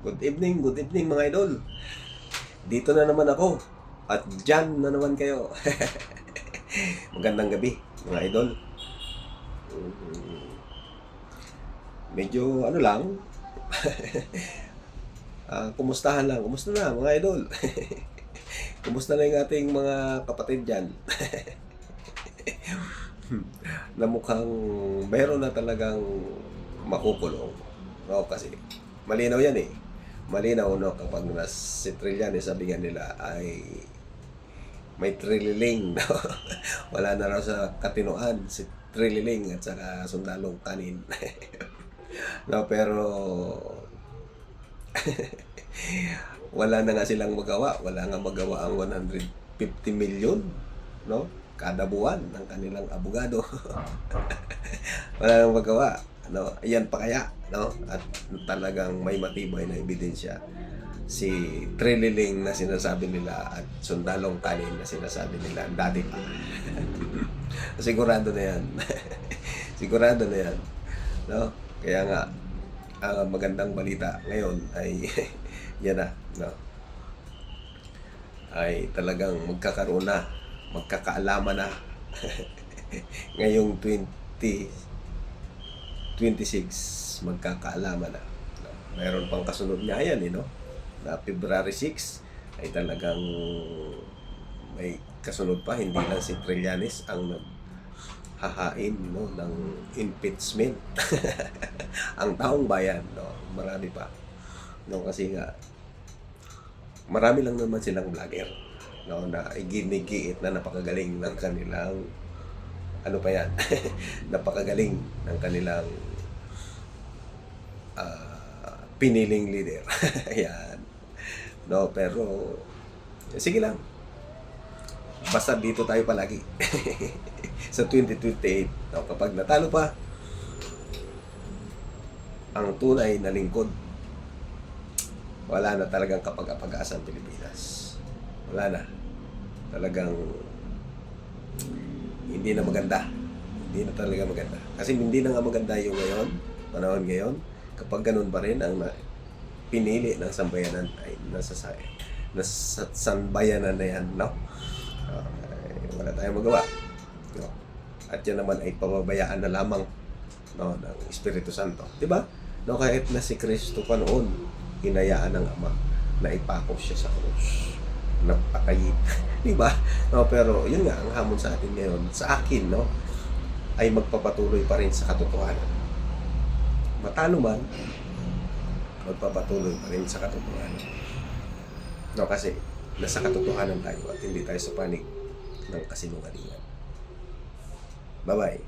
Good evening mga idol. Dito na naman ako. At dyan na naman kayo. Magandang gabi mga idol. Medyo ano lang. Kumustahan lang. Kumusta na mga idol? Kumusta na yung ating mga kapatid dyan? Na mukhang meron na talagang makukulong. No, kasi malinaw yan eh. Malinaw no, kapag si Trillanes, sabi nga nila ay may trililing. No? Wala na raw sa katinuan si Trililing at saka sundalong kanin. No, pero wala na nga silang magawa. Wala nga magawa ang 150 million, no? Kada buwan ng kanilang abogado. Wala nang magawa. No, ayan pa kaya, no? At talagang may matibay na ebidensya si Trililing na sinasabi nila at sundalong kanin na sinasabi nila dati pa. Sigurado na yan. Sigurado na yan, no? Kaya nga ang magandang balita ngayon ay yan na, no? Ay talagang magkakaroon na, magkakaalaman na ngayong 26 magkakaalaman na. No? Mayroon pang kasunod niya yan, no? Na February 6 ay talagang may kasunod pa. Hindi lang si Trillanes ang naghahain, no, ng impeachment. Ang taong bayan, no? Marami pa. No, kasi nga marami lang naman silang vlogger, no, na iginigiit na napakagaling ng kanilang ano pa yan. Napakagaling ng kanilang piniling leader. Ayan. No, pero sige lang. Basta dito tayo palagi. Sa 2028, no, kapag natalo pa ang tunay na lingkod, wala na talagang kapag-apag-asa ang Pilipinas. Wala na. Talagang hindi na maganda. Hindi na talaga maganda. Kasi hindi na nga maganda yung ngayon, panahon ngayon, kapag ganun pa rin ang pinili ng sambayanan ay nasa sambayanan na yan, no? Wala tayong magawa. No? At yan naman ay pababayaan na lamang, no, ng Espiritu Santo. Diba? No, kahit na si Kristo pa noon, hinayaan ng Ama na ipako siya sa krus. Napakayin. Diba? No, pero yun nga, ang hamon sa atin ngayon, sa akin, no, ay magpapatuloy pa rin sa katotohanan. Matalo man, magpapatuloy pa rin sa katotohanan. No, kasi nasa katotohanan tayo at hindi tayo sa panig ng kasinungalingan. Bye-bye.